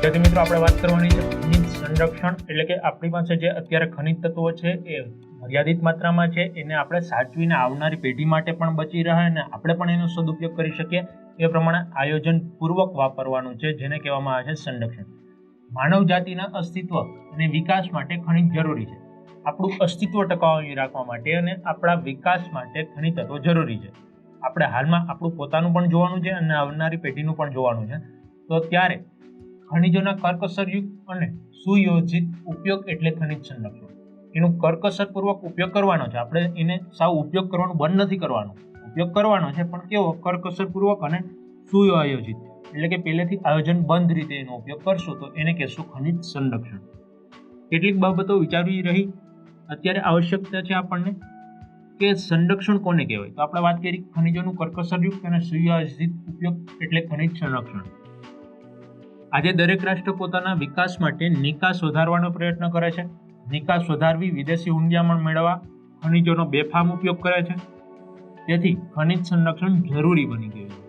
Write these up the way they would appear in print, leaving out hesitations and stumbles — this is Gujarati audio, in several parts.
વિદ્યાર્થી મિત્રો, આપણે વાત કરવાની છે ખનિજ સંરક્ષણ, એટલે કે આપણી પાસે જે અત્યારે ખનિજ તત્વો છે એ મર્યાદિત માત્રામાં છે, એને આપણે સાચવીને આવનારી પેઢી માટે પણ બચી રહે અને આપણે પણ એનો સદુપયોગ કરી શકીએ એ પ્રમાણે આયોજનપૂર્વક વાપરવાનું છે, જેને કહેવામાં આવે છે સંરક્ષણ. માનવ જાતિના અસ્તિત્વ અને વિકાસ માટે ખનિજ જરૂરી છે. આપણું અસ્તિત્વ ટકાવી રાખવા માટે અને આપણા વિકાસ માટે ખનિજ તત્વો જરૂરી છે. આપણે હાલમાં આપણું પોતાનું પણ જોવાનું છે અને આવનારી પેઢીનું પણ જોવાનું છે. તો ત્યારે ખનિજોના કરકસરયુક્ત અને સુયોજિત ઉપયોગ એટલે ખનિજ સંરક્ષણ. એનું કરકસરપૂર્વક ઉપયોગ કરવાનો છે. આપણે એને સાવ ઉપયોગ કરવાનું બંધ નથી કરવાનું, ઉપયોગ કરવાનો છે, પણ કેવો કરકસરપૂર્વક અને સુયોજિત, એટલે કે પહેલેથી આયોજનબદ્ધ રીતે એનો ઉપયોગ કરશું તો એને કહેશું ખનિજ સંરક્ષણ. કેટલીક બાબતો વિચારવી રહી અત્યારે આવશ્યકતા છે આપણને કે સંરક્ષણ કોને કહેવાય. તો આપણે વાત કરી ખનિજોનું કરકસરયુક્ત અને સુયોજિત ઉપયોગ એટલે ખનિજ સંરક્ષણ. આજે દરેક રાષ્ટ્ર પોતાના વિકાસ માટે નિકાસ વધારવાનો પ્રયત્ન કરે છે. નિકાસ વધારવી, વિદેશી હુંડિયામણ મેળવવા ખનિજોનો બેફામ ઉપયોગ કરે છે. તેથી ખનિજ સંરક્ષણ જરૂરી બની ગયું છે.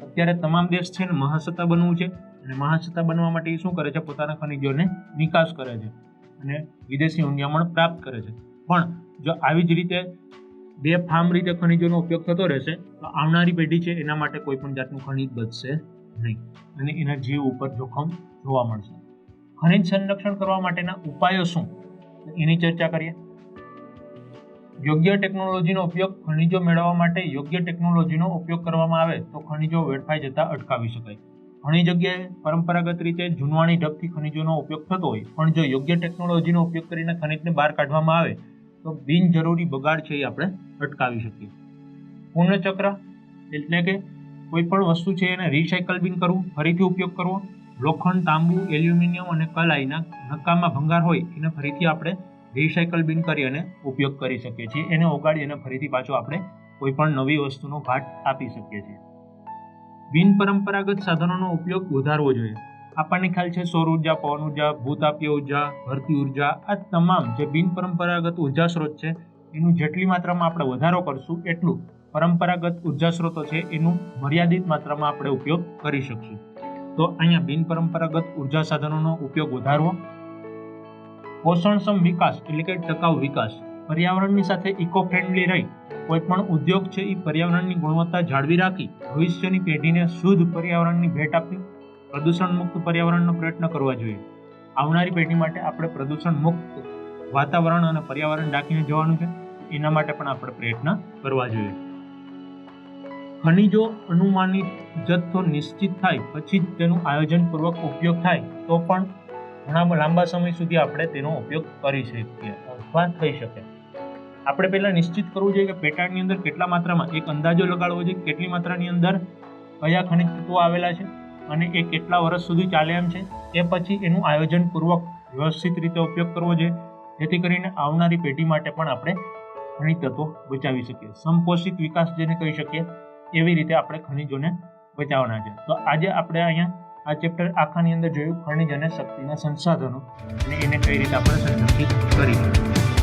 અત્યારે તમામ દેશ છે ને મહાસત્તા બનવું છે અને મહાસત્તા બનવા માટે શું કરે છે, પોતાના ખનિજોને નિકાસ કરે છે અને વિદેશી હુંડિયામણ પ્રાપ્ત કરે છે. પણ જો આવી જ રીતે બેફામ રીતે ખનિજોનો ઉપયોગ થતો રહેશે તો આવનારી પેઢી છે એના માટે કોઈ પણ જાતનું ખનિજ બચશે નહીં અને એના જીવ ઉપર જોખમ જોવા મળશે. ખનિજ સંરક્ષણ કરવા માટેના ઉપાયો શું, એની ચર્ચા કરીએ. યોગ્ય ટેકનોલોજીનો ઉપયોગ. ખનિજો મેળવવા માટે યોગ્ય ટેકનોલોજીનો ઉપયોગ કરવામાં આવે તો ખનિજો વેડફાઈ જતા અટકાવી શકાય. ઘણી જગ્યાએ પરંપરાગત રીતે જૂનવાણી ઢબથી ખનિજોનો ઉપયોગ થતો હોય, પણ જો યોગ્ય ટેકનોલોજીનો ઉપયોગ કરીને ખનિજને બહાર કાઢવામાં આવે તો બિનજરૂરી બગાડ છે એ આપણે અટકાવી શકીએ. પુનઃચક્ર એટલે કે કોઈ પણ વસ્તુ છે એને રિસાયકલ બિન કરવું, ફરીથી ઉપયોગ કરવો. લોખંડ, તાંબુ, એલ્યુમિનિયમ અને કલાઈના નકામા ભંગાર હોય એને ફરીથી આપણે રિસાયકલ બિન કરી અને ઉપયોગ કરી શકીએ છીએ. એને ઓગાળી અને ફરીથી પાછો આપણે કોઈ પણ નવી વસ્તુનો ઘાટ આપી શકીએ છીએ. બિન પરંપરાગત સાધનોનો ઉપયોગ વધારવો જોઈએ. આપણને ખ્યાલ છે સૌર ઉર્જા, પવન ઉર્જા, ભૂતાપીય ઉર્જા, ભરતી ઉર્જા, આ તમામ જે બિન પરંપરાગત ઉર્જા સ્ત્રોત છે એનું જેટલી માત્રામાં આપણે વધારો કરશું એટલું પરંપરાગત ઉર્જા સ્ત્રોતો છે એનું મર્યાદિત માત્રામાં આપણે ઉપયોગ કરી શકશું. તો અહીંયા બિન પરંપરાગત ઉર્જા સાધનોનો ઉપયોગ વધારવો. પોષણક્ષમ વિકાસ એટલે કે ટકાઉ વિકાસ. પર્યાવરણની સાથે ઇકો ફ્રેન્ડલી રહી કોઈ પણ ઉદ્યોગ છે એ પર્યાવરણની ગુણવત્તા જાળવી રાખી ભવિષ્યની પેઢીને શુદ્ધ પર્યાવરણની ભેટ આપી પ્રદૂષણ મુક્ત પર્યાવરણનો પ્રયત્ન કરવા જોઈએ. આવનારી પેઢી માટે આપણે પ્રદૂષણ મુક્ત વાતાવરણ અને પર્યાવરણ રાખીને જવાનું છે. એના માટે પણ આપણે પ્રયત્ન કરવા જોઈએ. ખનિજો અનુમાનિત જથ્થો નિશ્ચિત થાય પછી જ તેનું આયોજનપૂર્વક ઉપયોગ થાય તો પણ ઘણા લાંબા સમય સુધી આપણે તેનો ઉપયોગ કરી શકીએ અથવા થઈ શકે. આપણે પહેલાં નિશ્ચિત કરવું જોઈએ કે પેટાળની અંદર કેટલા માત્રામાં, એક અંદાજો લગાડવો જોઈએ કેટલી માત્રાની અંદર કયા ખનિજ તત્વો આવેલા છે અને એ કેટલા વર્ષ સુધી ચાલે એમ છે. એ પછી એનું આયોજનપૂર્વક વ્યવસ્થિત રીતે ઉપયોગ કરવો જોઈએ, જેથી કરીને આવનારી પેઢી માટે પણ આપણે ખનિજ તત્વો બચાવી શકીએ. સંપોષિત વિકાસ જેને કહી શકીએ એવી રીતે આપણે ખનિજોને બચાવવાના છે. તો આજે આપણે અહીંયા આ ચેપ્ટર આખાની અંદર જોયું ખનિજ અને શક્તિના સંસાધનો અને એને કઈ રીતે આપણે સંરક્ષિત કરી શકીએ.